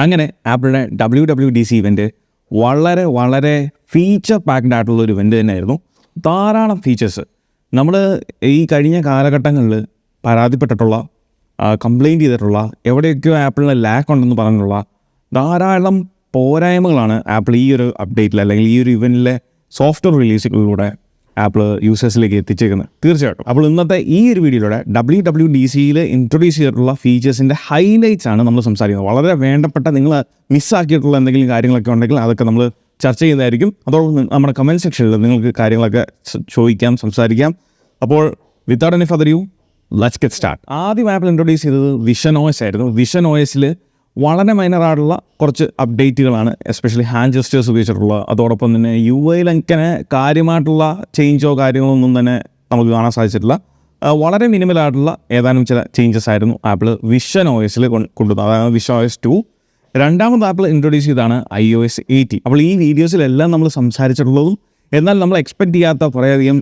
അങ്ങനെ ആപ്പിളിൻ്റെ WWDC event വളരെ ഫീച്ചർ പാക്ഡ് ആയിട്ടുള്ള ഒരു ഇവൻറ്റ് തന്നെയായിരുന്നു. ധാരാളം ഫീച്ചേഴ്സ് നമ്മൾ ഈ കഴിഞ്ഞ കാലഘട്ടങ്ങളിൽ പരാതിപ്പെട്ടിട്ടുള്ള, കംപ്ലയിൻറ്റ് ചെയ്തിട്ടുള്ള, എവിടെയൊക്കെയോ ആപ്പിളിന് ലാക്ക് ഉണ്ടെന്ന് പറഞ്ഞിട്ടുള്ള ധാരാളം പോരായ്മകളാണ് ആപ്പിൾ ഈ ഒരു അപ്ഡേറ്റിൽ അല്ലെങ്കിൽ ഈ ഒരു ഇവൻറ്റിലെ സോഫ്റ്റ്വെയർ റിലീസുകളിലൂടെ ആപ്പിൾ യൂസേഴ്സിലേക്ക് എത്തിച്ചേക്കുന്നത്. തീർച്ചയായിട്ടും അപ്പോൾ ഇന്നത്തെ ഈ ഒരു വീഡിയോയിലൂടെ WWDCയിൽ ഇൻട്രൊഡ്യൂസ് ചെയ്തിട്ടുള്ള ഫീച്ചേഴ്സിൻ്റെ ഹൈലൈറ്റ്സ് ആണ് നമ്മൾ സംസാരിക്കുന്നത്. വളരെ വേണ്ടപ്പെട്ട, നിങ്ങൾ മിസ്സാക്കിയിട്ടുള്ള എന്തെങ്കിലും കാര്യങ്ങളൊക്കെ ഉണ്ടെങ്കിൽ അതൊക്കെ നമ്മൾ ചർച്ച ചെയ്യുന്നതായിരിക്കും. അതോടൊപ്പം നമ്മുടെ കമൻറ്റ് സെക്ഷനിൽ നിങ്ങൾക്ക് കാര്യങ്ങളൊക്കെ ചോദിക്കാം, സംസാരിക്കാം. അപ്പോൾ without any further ado, let's get start. ആദ്യം ആപ്പിൾ ഇൻട്രൊഡ്യൂസ് ചെയ്തത് വിഷൻ OS ആയിരുന്നു. വിഷൻ OSൽ വളരെ മൈനറായിട്ടുള്ള കുറച്ച് അപ്ഡേറ്റുകളാണ്, എസ്പെഷ്യലി ഹാൻഡ് ജെസ്റ്റേഴ്സ് ഉപയോഗിച്ചിട്ടുള്ള. അതോടൊപ്പം തന്നെ UI-ൽ അങ്ങനെ കാര്യമായിട്ടുള്ള ചേഞ്ചോ കാര്യങ്ങളൊന്നും തന്നെ നമുക്ക് കാണാൻ സാധിച്ചിട്ടില്ല. വളരെ മിനിമലായിട്ടുള്ള ഏതാനും ചില ചേഞ്ചസ് ആയിരുന്നു ആപ്പിൾ വിഷൻ OSൽ കൊണ്ടുവന്നത്. അതായത് വിഷൻ OS 2. രണ്ടാമത് ആപ്പിൾ ഇൻട്രൊഡ്യൂസ് ചെയ്താണ് iOS 18. അപ്പോൾ ഈ വീഡിയോസിലെല്ലാം നമ്മൾ സംസാരിച്ചിട്ടുള്ളതും എന്നാൽ നമ്മൾ എക്സ്പെക്റ്റ് ചെയ്യാത്ത കുറേയധികം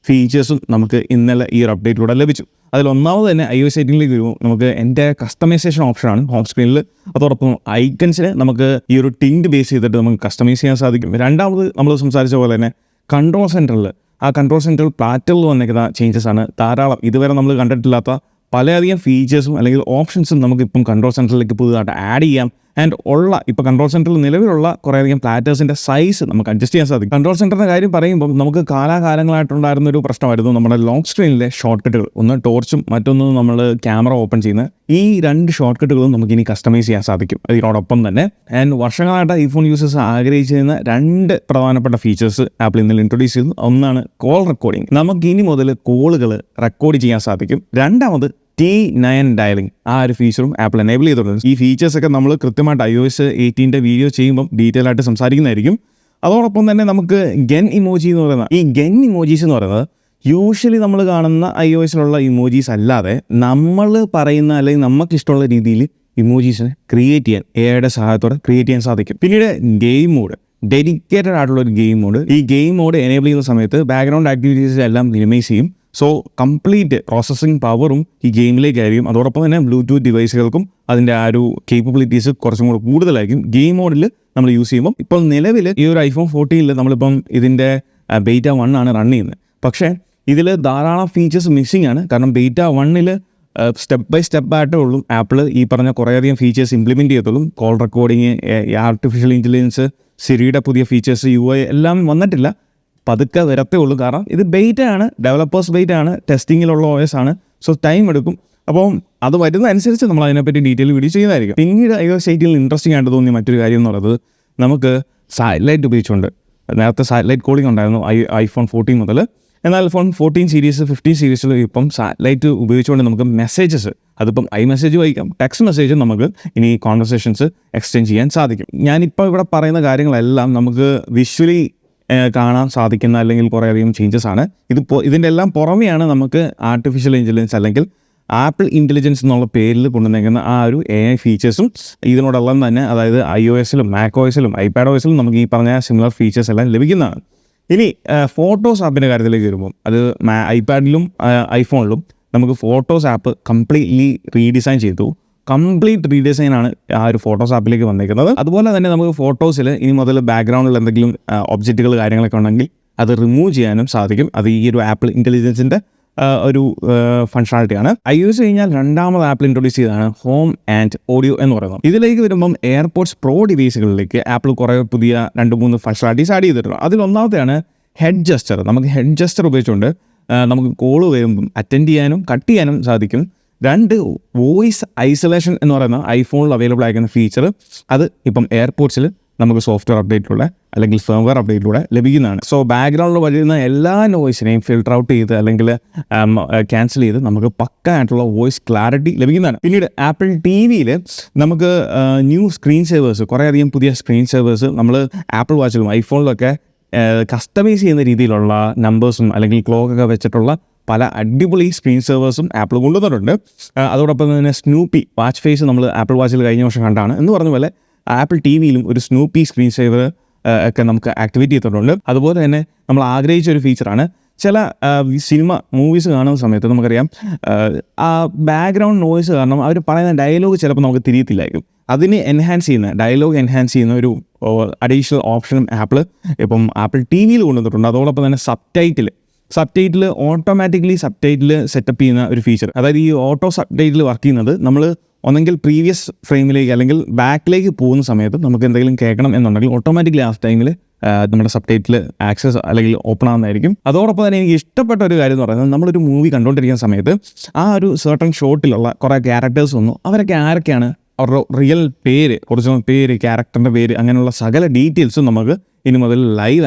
ഫീച്ചേഴ്സും നമുക്ക് ഇന്നലെ ഈ ഒരു അപ്ഡേറ്റിലൂടെ ലഭിച്ചു. അതിലൊന്നാമത് തന്നെ iOS 18ലേക്ക് വരുമ്പോൾ നമുക്ക് എൻ്റെ കസ്റ്റമൈസേഷൻ ഓപ്ഷനാണ് ഹോം സ്ക്രീനിൽ. അതോടൊപ്പം ഐക്കൺസിന് നമുക്ക് ഈ ഒരു ടിൻറ്റ് ബേസ് ചെയ്തിട്ട് നമുക്ക് കസ്റ്റമൈസ് ചെയ്യാൻ സാധിക്കും. രണ്ടാമത് നമ്മൾ സംസാരിച്ച പോലെ തന്നെ കൺട്രോൾ സെൻറ്ററിൽ, ആ കൺട്രോൾ സെൻറ്ററിൽ പ്ലാറ്ററിൽ വന്നിരിക്കുന്ന ചേഞ്ചസ് ആണ് ധാരാളം. ഇതുവരെ നമ്മൾ കണ്ടിട്ടില്ലാത്ത പലയധികം ഫീച്ചേഴ്സും അല്ലെങ്കിൽ ഓപ്ഷൻസും നമുക്കിപ്പം കൺട്രോൾ സെൻറ്ററിലേക്ക് പുതുതായിട്ട് ആഡ് ചെയ്യാം. ആൻഡ് ഇപ്പോൾ കൺട്രോൾ സെൻറ്ററിൽ നിലവിലുള്ള കുറേയധികം പ്ലാറ്റേഴ്സിൻ്റെ സൈസ് നമുക്ക് അഡ്ജസ്റ്റ് ചെയ്യാൻ സാധിക്കും. കൺട്രോൾ സെൻറ്ററിൻ്റെ കാര്യം പറയുമ്പോൾ നമുക്ക് കാലാകാലങ്ങളായിട്ടുണ്ടായിരുന്ന ഒരു പ്രശ്നമായിരുന്നു നമ്മുടെ ലോക്ക് സ്ക്രീനിലെ ഷോർട്ട് കട്ടുകൾ. ഒന്ന് ടോർച്ചും മറ്റൊന്നും നമ്മൾ ക്യാമറ ഓപ്പൺ ചെയ്യുന്ന ഈ രണ്ട് ഷോർട്ട് കട്ടുകളും നമുക്ക് ഇനി കസ്റ്റമൈസ് ചെയ്യാൻ സാധിക്കും. ഇതിനോടൊപ്പം തന്നെ ആൻഡ് വർഷങ്ങളായിട്ട് ഐഫോൺ യൂസേഴ്സ് ആഗ്രഹിച്ചിരുന്ന രണ്ട് പ്രധാനപ്പെട്ട ഫീച്ചേഴ്സ് ആപ്പിൾ ഇന്നലെ ഇൻട്രൊഡ്യൂസ് ചെയ്തു. ഒന്നാണ് കോൾ റെക്കോർഡിംഗ്. നമുക്ക് ഇനി മുതൽ കോളുകൾ റെക്കോർഡ് ചെയ്യാൻ സാധിക്കും. രണ്ടാമത് T9 ഡയലിംഗ്, ആ ഒരു ഫീച്ചറും ആപ്പിൾ എനേബിൾ ചെയ്തിട്ടുണ്ട്. ഈ ഫീച്ചേഴ്സൊക്കെ നമ്മൾ കൃത്യമായിട്ട് iOS 18 വീഡിയോ ചെയ്യുമ്പോൾ ഡീറ്റെയിൽ ആയിട്ട് സംസാരിക്കുന്നതായിരിക്കും. അതോടൊപ്പം തന്നെ നമുക്ക് ഗെൻ ഇമോജി എന്ന് പറയുന്നത്, ഈ ഗെൻ ഇമോജീസ് എന്ന് പറയുന്നത് യൂഷ്വലി നമ്മൾ കാണുന്ന iOSലുള്ള ഇമോജീസ് അല്ലാതെ നമ്മൾ പറയുന്ന അല്ലെങ്കിൽ നമുക്കിഷ്ടമുള്ള രീതിയിൽ ഇമോജീസിനെ ക്രിയേറ്റ് ചെയ്യാൻ AI-യുടെ സഹായത്തോടെ ക്രിയേറ്റ് ചെയ്യാൻ സാധിക്കും. പിന്നീട് ഗെയിം മോഡ്, ഡെഡിക്കേറ്റഡ് ആയിട്ടുള്ള ഒരു ഗെയിം മോഡ്. ഈ ഗെയിം മോഡ് എനേബിൾ ചെയ്യുന്ന സമയത്ത് ബാക്ക്ഗ്രൗണ്ട് ആക്ടിവിറ്റീസ് എല്ലാം മിനിമൈസ് ചെയ്യും. സോ കംപ്ലീറ്റ് പ്രോസസ്സിംഗ് പവറും ഈ ഗെയിമിലേക്കായിരിക്കും. അതോടൊപ്പം തന്നെ ബ്ലൂടൂത്ത് ഡിവൈസുകൾക്കും അതിൻ്റെ ആ ഒരു കേപ്പബിലിറ്റീസ് കുറച്ചും കൂടെ കൂടുതലായിരിക്കും ഗെയിം മോഡിൽ നമ്മൾ യൂസ് ചെയ്യുമ്പോൾ. ഇപ്പോൾ നിലവിൽ ഈ ഒരു iPhone 14 നമ്മളിപ്പം ഇതിൻ്റെ ബീറ്റ 1 ആണ് റൺ ചെയ്യുന്നത്. പക്ഷേ ഇതിൽ ധാരാളം ഫീച്ചേഴ്സ് മിസ്സിംഗ് ആണ്. കാരണം ബീറ്റ 1 സ്റ്റെപ്പ് ബൈ സ്റ്റെപ്പ് ആയിട്ടേ ഉള്ളൂ ആപ്പിൾ ഈ പറഞ്ഞ കുറേയധികം ഫീച്ചേഴ്സ് ഇംപ്ലിമെൻറ്റ് ചെയ്യത്തുള്ളൂ. കോൾ റെക്കോർഡിങ്, ആർട്ടിഫിഷ്യൽ ഇൻ്റലിജൻസ്, സിരിയുടെ പുതിയ ഫീച്ചേഴ്സ്, UI എല്ലാം വന്നിട്ടില്ല. പതുക്കെ വരത്തേ ഉള്ളൂ. കാരണം ഇത് ബെയ്റ്റ ആണ്, ഡെവലപ്പേഴ്സ് ബെയ്റ്റ ആണ്, ടെസ്റ്റിങ്ങിലുള്ള OS ആണ്. സോ ടൈം എടുക്കും. അപ്പം അത് വരുന്നതനുസരിച്ച് നമ്മൾ അതിനെപ്പറ്റി ഡീറ്റെയിൽ വീഡിയോ ചെയ്യുന്നതായിരിക്കും. പിന്നീട് iOS 18 ഇൻട്രസ്റ്റിംഗ് ആയിട്ട് തോന്നിയ മറ്റൊരു കാര്യം എന്ന് പറയുന്നത് നമുക്ക് സാറ്റലൈറ്റ് ഉപയോഗിച്ചുകൊണ്ട്, നേരത്തെ സാറ്റലൈറ്റ് കോളിംഗ് ഉണ്ടായിരുന്നു iPhone 14 മുതൽ. എന്നാൽ iPhone 14 സീരീസ് 15 സീരീസിൽ ഇപ്പം സാറ്റലൈറ്റ് ഉപയോഗിച്ചുകൊണ്ട് നമുക്ക് മെസ്സേജസ്, അതിപ്പം iMessage വായിക്കാം, ടെക്സ്റ്റ് മെസ്സേജും നമുക്ക് ഇനി കോൺവെർസേഷൻസ് എക്സ്ചേഞ്ച് ചെയ്യാൻ സാധിക്കും. ഞാനിപ്പോൾ ഇവിടെ പറയുന്ന കാര്യങ്ങളെല്ലാം നമുക്ക് വിഷ്വലി കാണാൻ സാധിക്കുന്ന അല്ലെങ്കിൽ കുറേയധികം ചേഞ്ചസ് ആണ്. ഇതിൻ്റെ എല്ലാം പുറമെയാണ് നമുക്ക് ആർട്ടിഫിഷ്യൽ ഇൻ്റലിജൻസ് അല്ലെങ്കിൽ ആപ്പിൾ ഇൻ്റലിജൻസ് എന്നുള്ള പേരിൽ കൊണ്ടുവന്നിരിക്കുന്ന ആ ഒരു AI ഫീച്ചേഴ്സും ഇതിനോടെല്ലാം തന്നെ, അതായത് iOSലും macOSലും iPadOSലും നമുക്ക് ഈ പറഞ്ഞ സിമിലർ ഫീച്ചേഴ്സ് എല്ലാം ലഭിക്കുന്നതാണ്. ഇനി ഫോട്ടോസ് ആപ്പിൻ്റെ കാര്യത്തിലേക്ക് വരുമ്പോൾ അത് iPadലും iPhoneലും നമുക്ക് ഫോട്ടോസ് ആപ്പ് കംപ്ലീറ്റ്ലി റീഡിസൈൻ ചെയ്തു. കംപ്ലീറ്റ് റീഡിസൈൻ ആണ് ആ ഒരു ഫോട്ടോസ് ആപ്പിലേക്ക് വന്നിരിക്കുന്നത്. അതുപോലെ തന്നെ നമുക്ക് ഫോട്ടോസിൽ ഇനി മുതൽ ബാക്ക്ഗ്രൗണ്ടിൽ എന്തെങ്കിലും ഒബ്ജക്റ്റുകൾ കാര്യങ്ങളൊക്കെ ഉണ്ടെങ്കിൽ അത് റിമൂവ് ചെയ്യാനും സാധിക്കും. അത് ഈ ഒരു ആപ്പിൾ ഇൻ്റലിജൻസിൻ്റെ ഒരു ഫങ്ഷണാലിറ്റിയാണ്. iOS കഴിഞ്ഞാൽ രണ്ടാമത് ആപ്പിൾ ഇൻട്രൊഡ്യൂസ് ചെയ്തതാണ് ഹോം ആൻഡ് ഓഡിയോ എന്ന് പറയുന്നത്. ഇതിലേക്ക് വരുമ്പം എയർപോർട്സ് പ്രോ ഡിവൈസുകളിലേക്ക് ആപ്പിൾ കുറേ പുതിയ 2-3 ഫങ്ഷണാലിറ്റീസ് ആഡ് ചെയ്തിട്ടുണ്ട്. അതിലൊന്നാമത്തെയാണ് ഹെഡ് ജസ്റ്റർ. നമുക്ക് ഹെഡ് ജസ്റ്റർ ഉപയോഗിച്ചുകൊണ്ട് നമുക്ക് കോൾ വരുമ്പം അറ്റൻഡ് ചെയ്യാനും കട്ട് ചെയ്യാനും സാധിക്കും. 2 വോയിസ് ഐസൊലേഷൻ എന്ന് പറയുന്ന ഐഫോണിൽ അവൈലബിൾ ആയിരിക്കുന്ന ഫീച്ചർ, അത് ഇപ്പം എയർപോർട്സിൽ നമുക്ക് സോഫ്റ്റ്വെയർ അപ്ഡേറ്റിലൂടെ അല്ലെങ്കിൽ ഫേംവെയർ അപ്ഡേറ്റിലൂടെ ലഭിക്കുന്നതാണ്. സോ ബാക്ക്ഗ്രൗണ്ടിൽ വരുന്ന എല്ലാ നോയ്സിനെയും ഫിൽട്ടർ ഔട്ട് ചെയ്ത് അല്ലെങ്കിൽ ക്യാൻസൽ ചെയ്ത് നമുക്ക് പക്കായിട്ടുള്ള വോയിസ് ക്ലാരിറ്റി ലഭിക്കുന്നതാണ്. പിന്നീട് ആപ്പിൾ TVയിൽ നമുക്ക് ന്യൂ സ്ക്രീൻ സേവേഴ്സ്, കുറേയധികം പുതിയ സ്ക്രീൻ സേവേഴ്സ് നമ്മൾ ആപ്പിൾ വാച്ചിലും ഐഫോണിലൊക്കെ കസ്റ്റമൈസ് ചെയ്യുന്ന രീതിയിലുള്ള നമ്പേഴ്സും അല്ലെങ്കിൽ ക്ലോക്കൊക്കെ വെച്ചിട്ടുള്ള പല അടിപൊളി സ്ക്രീൻ സേവേഴ്സും ആപ്പിൾ കൊണ്ടുവന്നിട്ടുണ്ട്. അതോടൊപ്പം തന്നെ സ്നൂപ്പി വാച്ച് ഫേസ് നമ്മൾ ആപ്പിൾ വാച്ചിൽ കഴിഞ്ഞ വർഷം കണ്ടാണ് എന്ന് പറഞ്ഞ പോലെ ആപ്പിൾ TVയിലും ഒരു സ്നൂപ്പി സ്ക്രീൻ സേവർ ഒക്കെ നമുക്ക് ആക്ടിവേറ്റ് ചെയ്തിട്ടുണ്ട്. അതുപോലെ തന്നെ നമ്മൾ ആഗ്രഹിച്ച ഒരു ഫീച്ചറാണ് ചില മൂവീസ് കാണുന്ന സമയത്ത് നമുക്കറിയാം ആ ബാക്ക്ഗ്രൗണ്ട് നോയ്സ് കാരണം അവർ പറയുന്ന ഡയലോഗ് ചിലപ്പോൾ നമുക്ക് തിരിയത്തില്ലായിരിക്കും. അതിന് ഡയലോഗ് എൻഹാൻസ് ചെയ്യുന്ന ഒരു അഡീഷണൽ ഓപ്ഷൻ ഇപ്പം ആപ്പിൾ TV കൊണ്ടുവന്നിട്ടുണ്ട്. അതോടൊപ്പം തന്നെ സബ്ടൈറ്റിൽ ഓട്ടോമാറ്റിക്കലി സെറ്റപ്പ് ചെയ്യുന്ന ഒരു ഫീച്ചർ. അതായത് ഈ ഓട്ടോ സബ്ടൈറ്റിൽ വർക്ക് ചെയ്യുന്നത് നമ്മൾ ഒന്നെങ്കിൽ പ്രീവിയസ് ഫ്രെയിമിലേക്ക് അല്ലെങ്കിൽ ബാക്കിലേക്ക് പോകുന്ന സമയത്ത് നമുക്ക് എന്തെങ്കിലും കേൾക്കണം എന്നുണ്ടെങ്കിൽ ഓട്ടോമാറ്റിക്കലി ആ ടൈമിൽ നമ്മുടെ സബ്ടൈറ്റിൽ ആക്സസ് അല്ലെങ്കിൽ ഓപ്പൺ ആകുന്നതായിരിക്കും. അതോടൊപ്പം തന്നെ എനിക്ക് ഇഷ്ടപ്പെട്ട ഒരു കാര്യം എന്ന് പറയുന്നത്, നമ്മളൊരു മൂവി കണ്ടുകൊണ്ടിരിക്കുന്ന സമയത്ത് ആ ഒരു സർട്ടൺ ഷോട്ടിലുള്ള കുറേ ക്യാരക്ടേഴ്സ് വന്നു. അവരൊക്കെ ആരൊക്കെയാണ്, അവരുടെ റിയൽ പേര്, ഒറിജിനൽ പേര്, ക്യാരക്ടറിൻ്റെ പേര്, അങ്ങനെയുള്ള സകല ഡീറ്റെയിൽസും നമുക്ക് ഇനി മുതൽ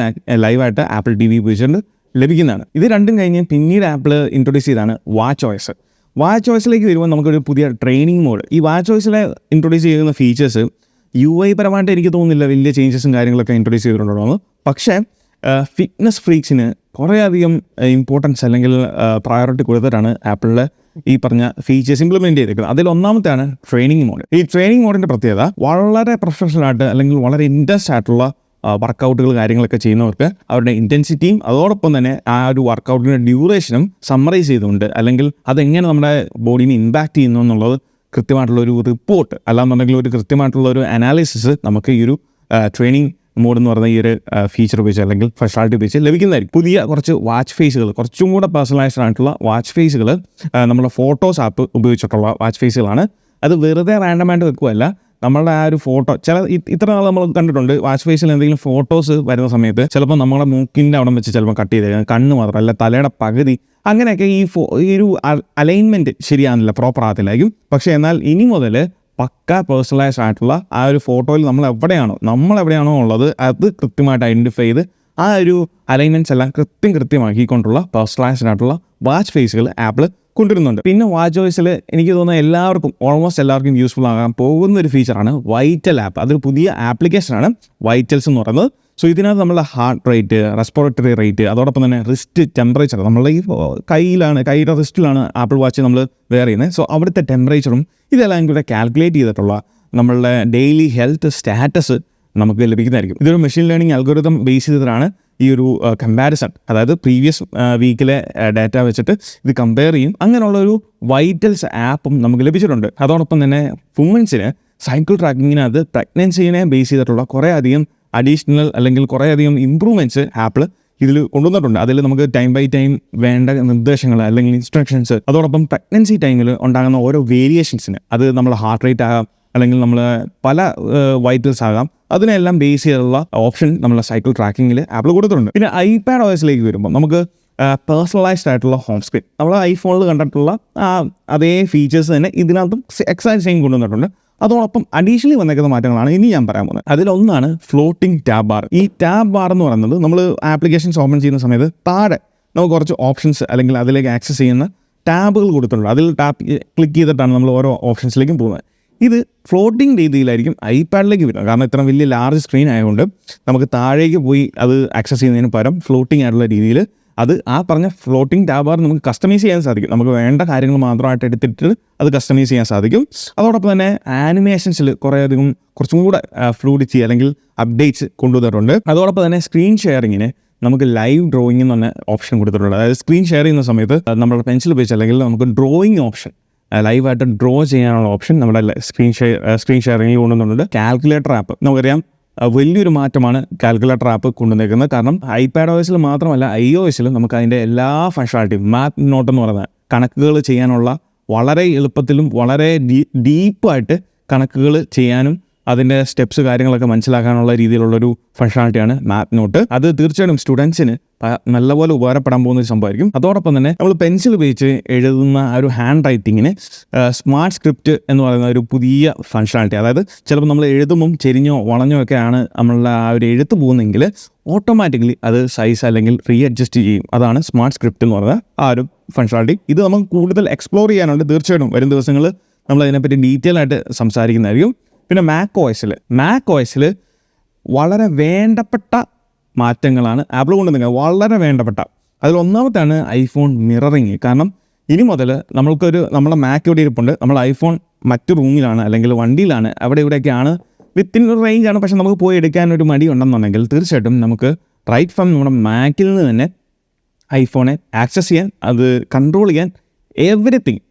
ലൈവായിട്ട് ആപ്പിൾ TV ഉപയോഗിച്ചുകൊണ്ട് ലഭിക്കുന്നതാണ്. ഇത് രണ്ടും കഴിഞ്ഞ് പിന്നീട് ആപ്പിൾ ഇൻട്രൊഡ്യൂസ് ചെയ്താണ് വാച്ച് ഓയ്സിലേക്ക് വരുമ്പോൾ നമുക്കൊരു പുതിയ ട്രെയിനിങ് മോഡ്. ഈ വാച്ച് ഓയ്സിലെ ഇൻട്രൊഡ്യൂസ് ചെയ്യുന്ന ഫീച്ചേഴ്സ് UI പരമായിട്ട് എനിക്ക് തോന്നുന്നില്ല വലിയ ചേഞ്ചസും കാര്യങ്ങളൊക്കെ ഇൻട്രൊഡ്യൂസ് ചെയ്തിട്ടുണ്ടോ. പക്ഷേ ഫിറ്റ്നസ് ഫ്രീക്സിന് കുറേയധികം ഇമ്പോർട്ടൻസ് അല്ലെങ്കിൽ പ്രയോറിറ്റി കൊടുത്തിട്ടാണ് ആപ്പിളിലെ ഈ പറഞ്ഞ ഫീച്ചേഴ്സ് ഇംപ്ലിമെൻറ്റ് ചെയ്തിരിക്കുന്നത്. അതിൽ ഒന്നാമത്തെയാണ് ട്രെയിനിങ് മോഡ്. ഈ ട്രെയിനിങ് മോഡിൻ്റെ പ്രത്യേകത വളരെ പ്രൊഫഷണലായിട്ട് അല്ലെങ്കിൽ വളരെ ഇൻട്രസ്റ്റ് ആയിട്ടുള്ള വർക്കൗട്ടുകൾ കാര്യങ്ങളൊക്കെ ചെയ്യുന്നവർക്ക് അവരുടെ ഇൻറ്റൻസിറ്റിയും അതോടൊപ്പം തന്നെ ആ ഒരു വർക്കൗട്ടിൻ്റെ ഡ്യൂറേഷനും സമ്മറൈസ് ചെയ്തുകൊണ്ട്, അല്ലെങ്കിൽ അതെങ്ങനെ നമ്മുടെ ബോഡീനെ ഇമ്പാക്റ്റ് ചെയ്യുന്നു എന്നുള്ളത് കൃത്യമായിട്ടുള്ളൊരു റിപ്പോർട്ട്, അല്ലാന്നുണ്ടെങ്കിൽ ഒരു കൃത്യമായിട്ടുള്ളൊരു അനാലിസിസ് നമുക്ക് ഈ ഒരു ട്രെയിനിങ് മോഡ് എന്ന് പറയുന്ന ഈ ഒരു ഫീച്ചർ ഉപയോഗിച്ച് അല്ലെങ്കിൽ ഫെസിലിറ്റി ഉപയോഗിച്ച് ലഭിക്കുന്നതായിരിക്കും. പുതിയ കുറച്ച് വാച്ച് ഫേസുകൾ, കുറച്ചും കൂടെ പേഴ്സണലൈസ്ഡ് ആയിട്ടുള്ള വാച്ച് ഫേസുകൾ, നമ്മുടെ ഫോട്ടോസ് ആപ്പ് ഉപയോഗിച്ചിട്ടുള്ള വാച്ച് ഫേസുകളാണ്. അത് വെറുതെ റാൻഡമായിട്ട് വെക്കുകയല്ല, നമ്മളുടെ ആ ഒരു ഫോട്ടോ ഇത്ര നാൾ നമ്മൾ കണ്ടിട്ടുണ്ട്. വാച്ച് ഫേസിൽ എന്തെങ്കിലും ഫോട്ടോസ് വരുന്ന സമയത്ത് ചിലപ്പോൾ നമ്മളെ മൂക്കിൻ്റെ അവിടെ വെച്ച് ചിലപ്പോൾ കട്ട് ചെയ്തേക്കാം, കണ്ണ് മാത്രം അല്ല തലയുടെ പകുതി, അങ്ങനെയൊക്കെ ഈ ഒരു അലൈൻമെൻറ്റ് ശരിയാകുന്നില്ല, പ്രോപ്പർ ആകത്തില്ലായിരിക്കും. പക്ഷേ എന്നാൽ ഇനി മുതൽ പക്ക പേഴ്സണലൈസ്ഡ് ആയിട്ടുള്ള ആ ഒരു ഫോട്ടോയിൽ നമ്മൾ എവിടെയാണോ ഉള്ളത് അത് കൃത്യമായിട്ട് ഐഡൻറ്റിഫൈ ചെയ്ത് ആ ഒരു അലൈൻമെൻറ്റ്സ് എല്ലാം കൃത്യമാക്കിക്കൊണ്ടുള്ള പേഴ്സണലൈസ്ഡ് ആയിട്ടുള്ള വാച്ച് ഫേസുകൾ ആപ്പിൾ കൊണ്ടുവരുന്നുണ്ട്. പിന്നെ വാച്ച് ഓയ്സിൽ എനിക്ക് തോന്നുന്ന ഓൾമോസ്റ്റ് എല്ലാവർക്കും യൂസ്ഫുൾ ആകാൻ പോകുന്ന ഒരു ഫീച്ചറാണ് വൈറ്റൽ ആപ്പ്. അതൊരു പുതിയ ആപ്ലിക്കേഷനാണ് വൈറ്റൽസ് എന്ന് പറയുന്നത്. സോ ഇതിനകത്ത് നമ്മളുടെ ഹാർട്ട് റേറ്റ്, റെസ്പിറേറ്ററി റേറ്റ്, അതോടൊപ്പം തന്നെ റിസ്റ്റ് ടെമ്പറേച്ചർ, നമ്മളുടെ ഈ കൈയുടെ റിസ്റ്റിലാണ് ആപ്പിൾ വാച്ച് നമ്മൾ വെയർ ചെയ്യുന്നത്. സോ അവിടുത്തെ ടെമ്പറേച്ചറും ഇതെല്ലാം കൂടെ കാൽക്കുലേറ്റ് ചെയ്തിട്ടുള്ള നമ്മളുടെ ഡെയിലി ഹെൽത്ത് സ്റ്റാറ്റസ് നമുക്ക് ലഭിക്കുന്നതായിരിക്കും. ഇതൊരു മെഷീൻ ലേണിംഗ് അൽഗോരിതം ബേസ് ചെയ്തിട്ടാണ് ഈ ഒരു കമ്പാരിസൺ, അതായത് പ്രീവിയസ് വീക്കിലെ ഡാറ്റ വെച്ചിട്ട് ഇത് കമ്പയർ ചെയ്യും. അങ്ങനെയുള്ളൊരു വൈറ്റൽസ് ആപ്പും നമുക്ക് ലഭിച്ചിട്ടുണ്ട്. അതോടൊപ്പം തന്നെ വുമൻസിന് സൈക്കിൾ ട്രാക്കിങ്ങിനകത്ത് പ്രഗ്നൻസിനെ ബേസ് ചെയ്തിട്ടുള്ള കുറേയധികം അഡീഷണൽ അല്ലെങ്കിൽ കുറേയധികം ഇമ്പ്രൂവ്മെൻറ്റ്സ് ആപ്പിൾ ഇതിൽ കൊണ്ടുവന്നിട്ടുണ്ട്. അതിൽ നമുക്ക് ടൈം ബൈ ടൈം വേണ്ട നിർദ്ദേശങ്ങൾ അല്ലെങ്കിൽ ഇൻസ്ട്രക്ഷൻസ്, അതോടൊപ്പം പ്രഗ്നൻസി ടൈമിൽ ഉണ്ടാകുന്ന ഓരോ വേരിയേഷൻസിന്, അത് നമ്മൾ ഹാർട്ട് റേറ്റ് ആകാം അല്ലെങ്കിൽ നമ്മൾ പല വൈറ്റൽസ് ആകാം, അതിനെല്ലാം ബേസ് ചെയ്തുള്ള ഓപ്ഷൻ നമ്മളെ സൈക്കിൾ ട്രാക്കിങ്ങിൽ ആപ്പിൾ കൊടുത്തിട്ടുണ്ട്. പിന്നെ iPad OSലേക്ക് വരുമ്പോൾ നമുക്ക് പേഴ്സണലൈസ്ഡ് ആയിട്ടുള്ള ഹോം സ്ക്രീൻ, നമ്മൾ ഐഫോണിൽ കണ്ടിട്ടുള്ള അതേ ഫീച്ചേഴ്സ് തന്നെ ഇതിനകത്തും എക്സാക്ട് സെയിം കൊണ്ടുവന്നിട്ടുണ്ട്. അതോടൊപ്പം അഡീഷണലി വന്നേക്കുന്ന മാറ്റങ്ങളാണ് ഇനി ഞാൻ പറയാൻ പോകുന്നത്. അതിലൊന്നാണ് ഫ്ലോട്ടിംഗ് ടാബ് ബാർ. ഈ ടാബ് ബാർ എന്ന് പറയുന്നത് നമ്മൾ ആപ്ലിക്കേഷൻസ് ഓപ്പൺ ചെയ്യുന്ന സമയത്ത് താഴെ നമുക്ക് കുറച്ച് ഓപ്ഷൻസ് അല്ലെങ്കിൽ അതിലേക്ക് ആക്സസ് ചെയ്യുന്ന ടാബുകൾ കൊടുത്തിട്ടുണ്ട്. അതിൽ ക്ലിക്ക് ചെയ്തിട്ടാണ് നമ്മൾ ഓരോ ഓപ്ഷൻസിലേക്കും പോകുന്നത്. ഇത് ഫ്ലോട്ടിംഗ് രീതിയിലായിരിക്കും ഐപാഡിലേക്ക് വരുന്നത്. കാരണം ഇത്ര വലിയ ലാർജ് സ്ക്രീൻ ആയതുകൊണ്ട് നമുക്ക് താഴേക്ക് പോയി അത് ആക്സസ് ചെയ്യുന്നതിന് പകരം ഫ്ലോട്ടിംഗ് ആയിട്ടുള്ള രീതിയിൽ അത് ആ പറഞ്ഞ ഫ്ലോട്ടിംഗ് ടാബ് ബാർ നമുക്ക് കസ്റ്റമൈസ് ചെയ്യാൻ സാധിക്കും. നമുക്ക് വേണ്ട കാര്യങ്ങൾ മാത്രമായിട്ട് എടുത്തിട്ട് അത് കസ്റ്റമൈസ് ചെയ്യാൻ സാധിക്കും. അതോടൊപ്പം തന്നെ ആനിമേഷൻസിൽ കുറച്ചും കൂടെ ഫ്ലൂയിഡിറ്റി അല്ലെങ്കിൽ അപ്ഡേറ്റ്സ് കൊണ്ടുവന്നിട്ടുണ്ട്. അതോടൊപ്പം തന്നെ സ്ക്രീൻ ഷെയറിങ്ങിന് നമുക്ക് ലൈവ് ഡ്രോയിങ് എന്ന് പറഞ്ഞ ഓപ്ഷൻ കൊടുത്തിട്ടുണ്ട്. അതായത് സ്ക്രീൻ ഷെയർ ചെയ്യുന്ന സമയത്ത് നമ്മുടെ പെൻസിൽ ഉപയോഗിച്ച് അല്ലെങ്കിൽ നമുക്ക് ഡ്രോയിങ് ഓപ്ഷൻ, ലൈവായിട്ട് ഡ്രോ ചെയ്യാനുള്ള ഓപ്ഷൻ നമ്മുടെ സ്ക്രീൻ ഷെയറിങ്ങിൽ കൊണ്ടുവന്നിട്ടുണ്ട്. കാൽക്കുലേറ്റർ ആപ്പ് നമുക്കറിയാം വലിയൊരു മാറ്റമാണ് കാൽക്കുലേറ്റർ ആപ്പ് കൊണ്ടുവന്നേക്കുന്നത്. കാരണം iPad OSൽ മാത്രമല്ല iOSലും നമുക്ക് അതിൻ്റെ എല്ലാ ഫങ്ഷണാലിറ്റിയും, മാത്ത് നോട്ട് എന്ന് പറയുന്നത് കണക്കുകൾ ചെയ്യാനുള്ള വളരെ എളുപ്പത്തിലും വളരെ ഡീപ്പായിട്ട് കണക്കുകൾ ചെയ്യാനും അതിൻ്റെ സ്റ്റെപ്സ് കാര്യങ്ങളൊക്കെ മനസ്സിലാക്കാനുള്ള രീതിയിലുള്ളൊരു ഫങ്ഷണാലിറ്റിയാണ് മാത്ത് നോട്ട്. അത് തീർച്ചയായിട്ടും സ്റ്റുഡൻസിന് നല്ലപോലെ ഉപകാരപ്പെടാൻ പോകുന്ന ഒരു സംഭവമായിരിക്കും. അതോടൊപ്പം തന്നെ നമ്മൾ പെൻസിൽ ഉപയോഗിച്ച് എഴുതുന്ന ആ ഒരു ഹാൻഡ് റൈറ്റിങ്ങിന് സ്മാർട്ട് സ്ക്രിപ്റ്റ് എന്ന് പറയുന്ന ഒരു പുതിയ ഫങ്ഷണാലിറ്റി, അതായത് ചിലപ്പോൾ നമ്മൾ എഴുതുമ്പം ചെരിഞ്ഞോ വളഞ്ഞോ ഒക്കെയാണ് നമ്മളുടെ ആ ഒരു എഴുത്ത് പോകുന്നതെങ്കിൽ ഓട്ടോമാറ്റിക്കലി അത് സൈസ് അല്ലെങ്കിൽ അഡ്ജസ്റ്റ് ചെയ്യും. അതാണ് സ്മാർട്ട് സ്ക്രിപ്റ്റ് എന്ന് പറയുന്ന ആ ഒരു ഫങ്ഷണാലിറ്റി. ഇത് നമുക്ക് കൂടുതൽ എക്സ്പ്ലോർ ചെയ്യാനുണ്ട്. തീർച്ചയായിട്ടും വരും ദിവസങ്ങളിൽ നമ്മൾ അതിനെപ്പറ്റി ഡീറ്റെയിൽ ആയിട്ട് സംസാരിക്കുന്നതായിരിക്കും. പിന്നെ മാക് OSൽ വളരെ വേണ്ടപ്പെട്ട മാറ്റങ്ങളാണ് ആപ്പിൾ കൊണ്ടുവന്നത്. വളരെ വേണ്ടപ്പെട്ട അതിലൊന്നാമത്താണ് ഐഫോൺ മിററിങ്. കാരണം ഇനി മുതൽ നമ്മളെ മാക് ഇവിടെ ഇരിപ്പുണ്ട്, നമ്മൾ ഐഫോൺ മറ്റു റൂമിലാണ് അല്ലെങ്കിൽ വണ്ടിയിലാണ്, അവിടെ ഇവിടെയൊക്കെയാണ്, വിത്തിൻ റേഞ്ചാണ്, പക്ഷെ നമുക്ക് പോയി എടുക്കാൻ ഒരു മടി ഉണ്ടെന്നുണ്ടെങ്കിൽ തീർച്ചയായിട്ടും നമുക്ക് റൈറ്റ് ഫ്രം നമ്മുടെ മാക്കിൽ നിന്ന് തന്നെ ഐഫോണെ ആക്സസ് ചെയ്യാൻ, അത് കൺട്രോൾ ചെയ്യാൻ, എവറിത്തിങ്,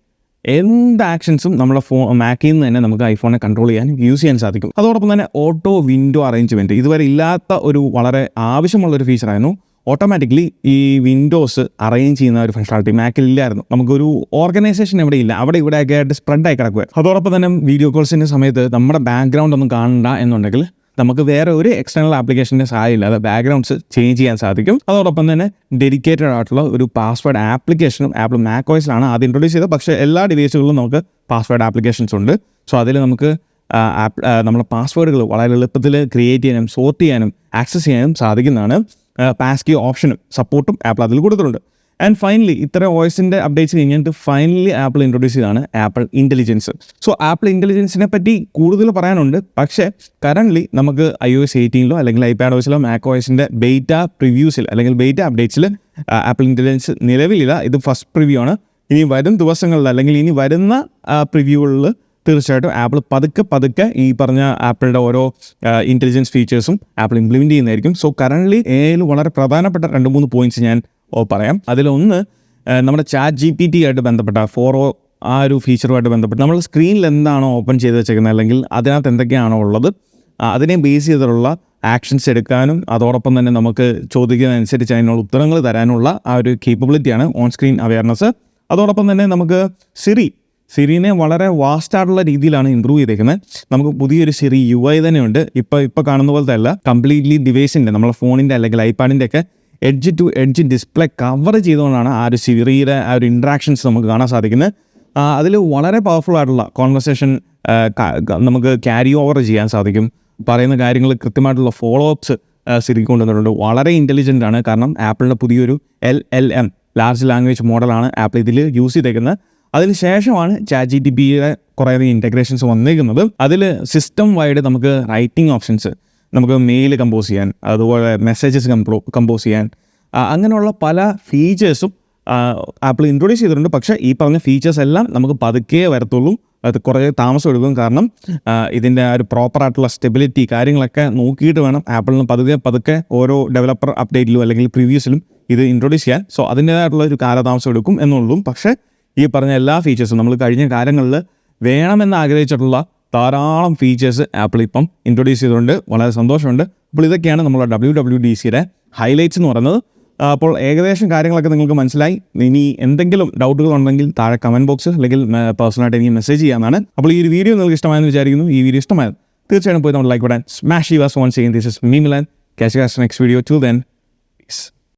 എന്ത് ആക്ഷൻസും നമ്മുടെ മാക്കിൽ നിന്ന് തന്നെ നമുക്ക് ഐഫോണെ കൺട്രോൾ ചെയ്യാൻ, യൂസ് ചെയ്യാൻ സാധിക്കും. അതോടൊപ്പം തന്നെ ഓട്ടോ വിൻഡോ അറേഞ്ച്മെൻറ്റ് ഇതുവരെ ഇല്ലാത്ത ഒരു വളരെ ആവശ്യമുള്ളൊരു ഫീച്ചറായിരുന്നു. ഓട്ടോമാറ്റിക്കലി ഈ വിൻഡോസ് അറേഞ്ച് ചെയ്യുന്ന ഒരു ഫംഗ്ഷനാലിറ്റി മാക്കിൽ ഇല്ലായിരുന്നു. നമുക്കൊരു ഓർഗനൈസേഷൻ ഇവിടെ ഇല്ല, അവിടെ ഇവിടെയൊക്കെ ആയിട്ട് സ്പ്രെഡായി കിടക്കുക. അതോടൊപ്പം തന്നെ വീഡിയോ കോൾസിൻ്റെ സമയത്ത് നമ്മുടെ ബാക്ക്ഗ്രൗണ്ട് ഒന്നും കാണണ്ട എന്നുണ്ടെങ്കിൽ നമുക്ക് വേറെ ഒരു എക്സ്റ്റേണൽ ആപ്ലിക്കേഷൻ്റെ സഹായമില്ലാതെ ബാക്ക്ഗ്രൗണ്ട്സ് ചേഞ്ച് ചെയ്യാൻ സാധിക്കും. അതോടൊപ്പം തന്നെ ഡെഡിക്കേറ്റഡ് ആയിട്ടുള്ള ഒരു പാസ്വേഡ് ആപ്ലിക്കേഷനും ആപ്പിൾ മാക്OSലാണ് ആദ്യം ഇൻട്രൊഡ്യൂസ് ചെയ്തത്. പക്ഷേ എല്ലാ ഡിവൈസുകളിലും നമുക്ക് പാസ്വേഡ് ആപ്ലിക്കേഷൻസ് ഉണ്ട്. സോ അതിൽ നമുക്ക് നമ്മുടെ പാസ്വേഡുകൾ വളരെ എളുപ്പത്തിൽ ക്രിയേറ്റ് ചെയ്യാനും സോർട്ട് ചെയ്യാനും ആക്സസ് ചെയ്യാനും സാധിക്കുന്നതാണ്. പാസ്കീ ഓപ്ഷനും സപ്പോർട്ടും ആപ്പിൾ അതിൽ കൊടുത്തിട്ടുണ്ട്. ആൻഡ് ഫൈനലി ഇത്ര OSൻ്റെ അപ്ഡേറ്റ്സ് കഴിഞ്ഞിട്ട് ഫൈനലി ആപ്പിൾ ഇൻട്രൊഡ്യൂസ് ചെയ്താണ് ആപ്പിൾ ഇൻ്റലിജൻസ്. സോ ആപ്പിൾ ഇൻ്റലിജൻസിനെ പറ്റി കൂടുതൽ പറയാനുണ്ട്. പക്ഷേ കറൻ്റ്ലി നമുക്ക് iOS 18 അല്ലെങ്കിൽ iPadOSലോ macOSൻ്റെ ബെയ്റ്റ പ്രിവ്യൂസിൽ അല്ലെങ്കിൽ ബെയ്റ്റ അപ്ഡേറ്റ്സിൽ ആപ്പിൾ ഇൻ്റലിജൻസ് നിലവിലില്ല. ഇത് ഫസ്റ്റ് പ്രിവ്യൂ ആണ്. ഇനി വരും ദിവസങ്ങളിൽ അല്ലെങ്കിൽ ഇനി വരുന്ന പ്രിവ്യൂകളിൽ തീർച്ചയായിട്ടും ആപ്പിൾ പതുക്കെ ഈ പറഞ്ഞ ആപ്പിളുടെ ഓരോ ഇൻ്റലിജൻസ് ഫീച്ചേഴ്സും ആപ്പിൾ ഇംപ്ലിമെൻറ്റ് ചെയ്യുന്നതായിരിക്കും. സോ കറൻ്റ്ലി AI വളരെ പ്രധാനപ്പെട്ട 2-3 പോയിന്റ്സ് ഞാൻ പറയാം. അതിലൊന്ന് നമ്മുടെ ChatGPT ആയിട്ട് ബന്ധപ്പെട്ട 4o ആ ഒരു ഫീച്ചറുമായിട്ട് ബന്ധപ്പെട്ട് നമ്മൾ സ്ക്രീനിൽ എന്താണോ ഓപ്പൺ ചെയ്ത് വെച്ചേക്കുന്നത് അല്ലെങ്കിൽ അതിനകത്ത് എന്തൊക്കെയാണോ ഉള്ളത് അതിനെ ബേസ് ചെയ്തിട്ടുള്ള ആക്ഷൻസ് എടുക്കാനും അതോടൊപ്പം തന്നെ നമുക്ക് ചോദിക്കുന്നതനുസരിച്ച് അതിനുള്ള ഉത്തരങ്ങൾ തരാനുള്ള ആ ഒരു കേപ്പബിലിറ്റിയാണ് ഓൺ സ്ക്രീൻ അവയർനെസ്. അതോടൊപ്പം തന്നെ നമുക്ക് സിറിനെ വളരെ വാസ്റ്റായിട്ടുള്ള രീതിയിലാണ് ഇമ്പ്രൂവ് ചെയ്തേക്കുന്നത്. നമുക്ക് പുതിയൊരു സിറി UI തന്നെയുണ്ട്. ഇപ്പോൾ കാണുന്ന പോലത്തെ അല്ല, കംപ്ലീറ്റ്ലി ഡിവൈസിൻ്റെ നമ്മുടെ ഫോണിൻ്റെ അല്ലെങ്കിൽ ഐപാഡിൻ്റെ ഒക്കെ edge to edge display cover ചെയ്തുകൊണ്ടാണ് ആ ഒരു സിറിയുടെ ആ ഒരു ഇൻട്രാക്ഷൻസ് നമുക്ക് കാണാൻ സാധിക്കുന്നത്. അതിൽ വളരെ പവർഫുൾ ആയിട്ടുള്ള കോൺവെർസേഷൻ നമുക്ക് ക്യാരി ഓവർ ചെയ്യാൻ സാധിക്കും. പറയുന്ന കാര്യങ്ങൾ കൃത്യമായിട്ടുള്ള ഫോളോ അപ്സ് സിറിക്ക് കൊണ്ടുവന്നിട്ടുണ്ട്. വളരെ ഇൻ്റലിജൻ്റ് ആണ്. കാരണം ആപ്പിളിൻ്റെ പുതിയൊരു LLM ലാർജ് ലാംഗ്വേജ് മോഡലാണ് ആപ്പിൾ ഇതിൽ യൂസ് ചെയ്തേക്കുന്നത്. അതിനുശേഷമാണ് ChatGPTയുടെ കുറേയധികം ഇൻറ്റഗ്രേഷൻസ് വന്നിരിക്കുന്നത്. അതിൽ സിസ്റ്റം വൈഡ് നമുക്ക് റൈറ്റിംഗ് ഓപ്ഷൻസ്, നമുക്ക് മെയിൽ കമ്പോസ് ചെയ്യാൻ, അതുപോലെ മെസ്സേജസ് കമ്പോസ് ചെയ്യാൻ, അങ്ങനെയുള്ള പല ഫീച്ചേഴ്സും ആപ്പിൾ ഇൻട്രൊഡ്യൂസ് ചെയ്തിട്ടുണ്ട്. പക്ഷേ ഈ പറഞ്ഞ ഫീച്ചേഴ്സ് എല്ലാം നമുക്ക് പതുക്കെ വരത്തുള്ളൂ. അത് കുറേ താമസം എടുക്കും. കാരണം ഇതിൻ്റെ ആ ഒരു പ്രോപ്പറായിട്ടുള്ള സ്റ്റെബിലിറ്റി കാര്യങ്ങളൊക്കെ നോക്കിയിട്ട് വേണം ആപ്പിളിന് പതുക്കെ ഓരോ ഡെവലപ്പർ അപ്ഡേറ്റിലും അല്ലെങ്കിൽ പ്രിവ്യൂസിലും ഇത് ഇൻട്രൊഡ്യൂസ് ചെയ്യാൻ. സോ അതിൻ്റേതായിട്ടുള്ള ഒരു കാലതാമസം എടുക്കും എന്നുള്ളൂ. പക്ഷേ ഈ പറഞ്ഞ എല്ലാ ഫീച്ചേഴ്സും നമ്മൾ കഴിഞ്ഞ കാലങ്ങളിൽ വേണമെന്ന് ആഗ്രഹിച്ചിട്ടുള്ള ധാരാളം ഫീച്ചേഴ്സ് ആപ്പിൾ ഇപ്പം ഇൻട്രൊഡ്യൂസ് ചെയ്തുകൊണ്ട് വളരെ സന്തോഷമുണ്ട്. അപ്പോൾ ഇതൊക്കെയാണ് നമ്മുടെ WWDCയുടെ ഹൈലൈറ്റ്സ് എന്ന് പറയുന്നത്. അപ്പോൾ ഏകദേശം കാര്യങ്ങളൊക്കെ നിങ്ങൾക്ക് മനസ്സിലായി. ഇനി എന്തെങ്കിലും ഡൗട്ടുകൾ ഉണ്ടെങ്കിൽ താഴെ കമൻറ്റ് ബോക്സ് അല്ലെങ്കിൽ പേഴ്സണലായിട്ട് എനിക്ക് മെസ്സേജ് ചെയ്യാനാണ്. അപ്പോൾ ഈ ഒരു വീഡിയോ നിങ്ങൾക്ക് ഇഷ്ടമായെന്ന് വിചാരിക്കുന്നു. ഈ വീഡിയോ ഇഷ്ടമായത് തീർച്ചയായിട്ടും പോയി നമ്മൾ ലൈക്ക് ബട്ടൺ സ്മാഷ് ചെയ്യുക. സോ ഓൺ ചെയ്യുന്നത് this is me Milan. Catch you guys next video. Till then, peace.